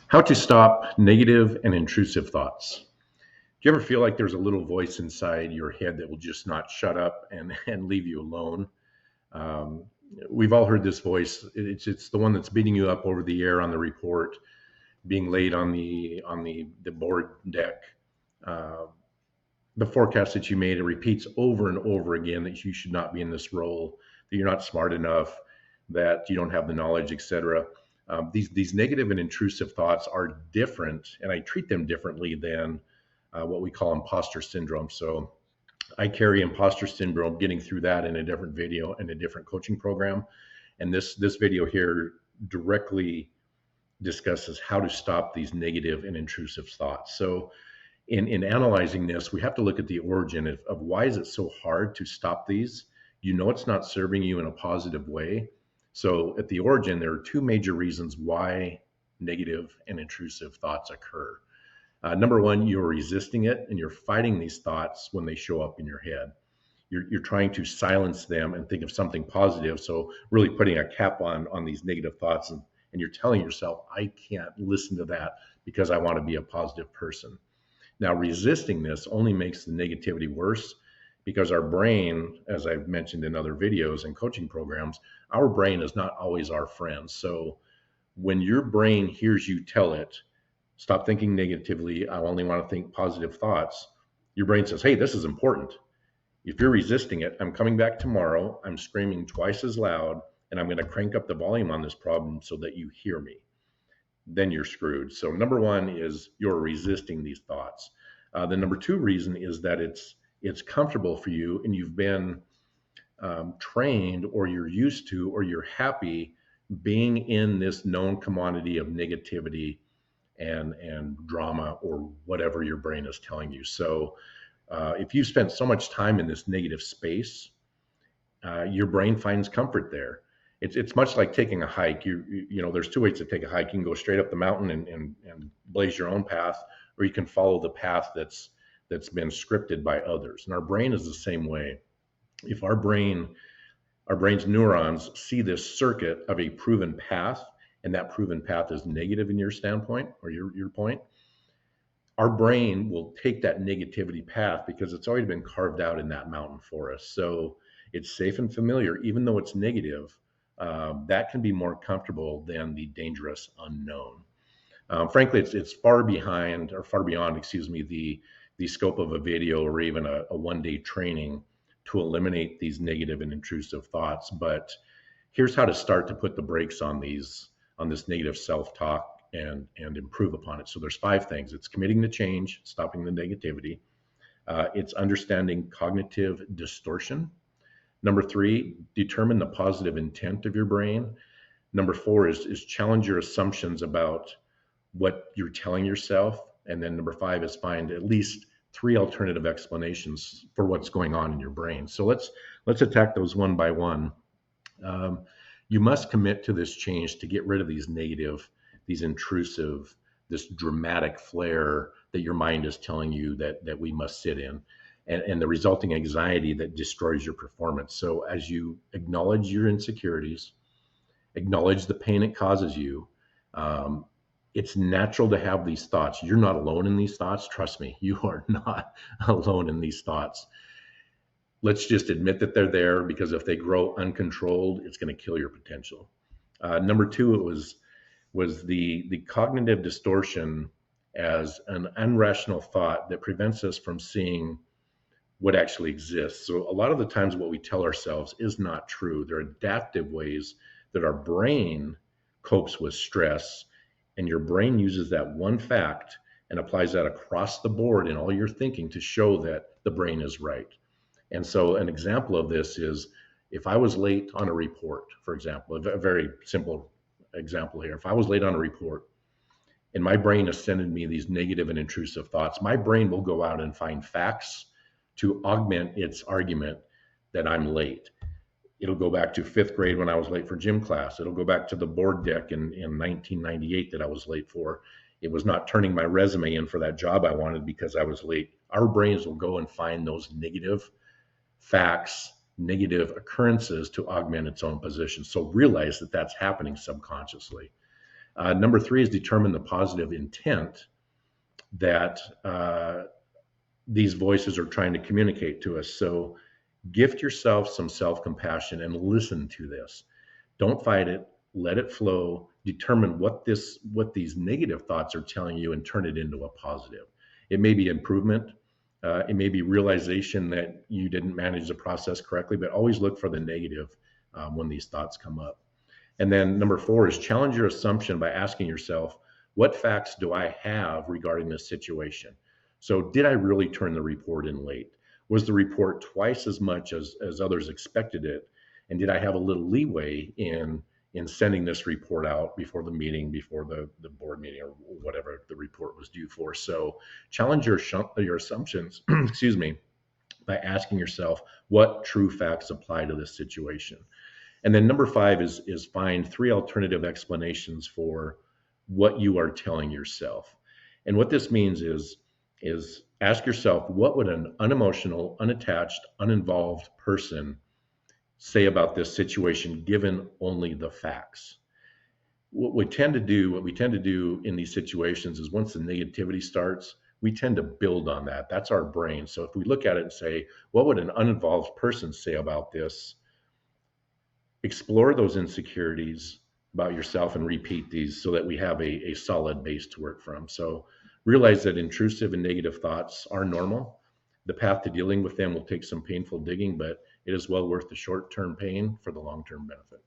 How to stop negative and intrusive thoughts. Do you ever feel like there's a little voice inside your head that will just not shut up and leave you alone? Um, we've all heard this voice. It's the one that's beating you up over the air on the report, being late on the board deck. Uh, the forecast that you made, it repeats over and over again that you should not be in this role, that you're not smart enough, that you don't have the knowledge, etc. These negative and intrusive thoughts are different, and I treat them differently than what we call imposter syndrome. So I carry imposter syndrome, getting through that in a different video and a different coaching program. And this video here directly discusses how to stop these negative and intrusive thoughts. So in analyzing this, we have to look at the origin of why is it so hard to stop these. You know it's not serving you in a positive way. So at the origin, there are two major reasons why negative and intrusive thoughts occur. Number one, you're resisting it and you're fighting these thoughts when they show up in your head. You're trying to silence them and think of something positive. So really putting a cap on these negative thoughts, and you're telling yourself, I can't listen to that because I want to be a positive person. Now, resisting this only makes the negativity worse because our brain, as I've mentioned in other videos and coaching programs, our brain is not always our friend. So when your brain hears you tell it, stop thinking negatively, I only want to think positive thoughts, your brain says, hey, this is important. If you're resisting it, I'm coming back tomorrow, I'm screaming twice as loud, and I'm going to crank up the volume on this problem so that you hear me. Then you're screwed. So number one is you're resisting these thoughts. The number two reason is that it's comfortable for you, and you've been trained, or you're used to, or you're happy being in this known commodity of negativity and drama, or whatever your brain is telling you. So if you spent so much time in this negative space, your brain finds comfort there. It's much like taking a hike. You know, there's two ways to take a hike. You can go straight up the mountain and blaze your own path, or you can follow the path that's been scripted by others. And our brain is the same way. If our brain's neurons see this circuit of a proven path, and that proven path is negative in your standpoint or your point, our brain will take that negativity path because it's already been carved out in that mountain for us. So it's safe and familiar, even though it's negative. That can be more comfortable than the dangerous unknown. Frankly, it's far behind, or far beyond, excuse me, the scope of a video or even a one-day training to eliminate these negative and intrusive thoughts. But here's how to start to put the brakes on this negative self-talk and improve upon it. So there's five things. It's committing to change, stopping the negativity. It's understanding cognitive distortion. Number three, determine the positive intent of your brain. Number four is challenge your assumptions about what you're telling yourself. And then number five is find at least three alternative explanations for what's going on in your brain. So let's attack those one by one. Um, you must commit to this change to get rid of these negative, these intrusive, this dramatic flare that your mind is telling you that we must sit in, and the resulting anxiety that destroys your performance. So as you acknowledge your insecurities, acknowledge the pain it causes you, um, it's natural to have these thoughts. You're not alone in these thoughts. Trust me, you are not alone in these thoughts. Let's just admit that they're there, because if they grow uncontrolled, it's going to kill your potential. Number two, it was the cognitive distortion as an unrational thought that prevents us from seeing what actually exists. So a lot of the times what we tell ourselves is not true. There are adaptive ways that our brain copes with stress, and your brain uses that one fact and applies that across the board in all your thinking to show that the brain is right. And so an example of this is, if I was late on a report, for example, a very simple example here. If I was late on a report and my brain has sending me these negative and intrusive thoughts, my brain will go out and find facts to augment its argument that I'm late. It'll go back to fifth grade when I was late for gym class. It'll go back to the board deck in 1998 that I was late for. It was not turning my resume in for that job I wanted because I was late. Our brains will go and find those negative facts, negative occurrences to augment its own position. So realize that that's happening subconsciously. Number three is determine the positive intent that these voices are trying to communicate to us. So gift yourself some self compassion and listen to this. Don't fight it. Let it flow. Determine what these negative thoughts are telling you and turn it into a positive. It may be improvement. It may be realization that you didn't manage the process correctly, but always look for the negative when these thoughts come up. And then number four is challenge your assumption by asking yourself, what facts do I have regarding this situation? So did I really turn the report in late? Was the report twice as much as others expected it? And did I have a little leeway in sending this report out before the meeting, before the board meeting or whatever the report was due for? So challenge your assumptions, excuse me, by asking yourself what true facts apply to this situation. And then number five is find three alternative explanations for what you are telling yourself. And what this means is ask yourself, what would an unemotional, unattached, uninvolved person say about this situation given only the facts? What we tend to do in these situations is once the negativity starts, we tend to build on that. That's our brain. So if we look at it and say, what would an uninvolved person say about this? Explore those insecurities about yourself and repeat these so that we have a solid base to work from. So realize that intrusive and negative thoughts are normal. The path to dealing with them will take some painful digging, but it is well worth the short-term pain for the long-term benefit.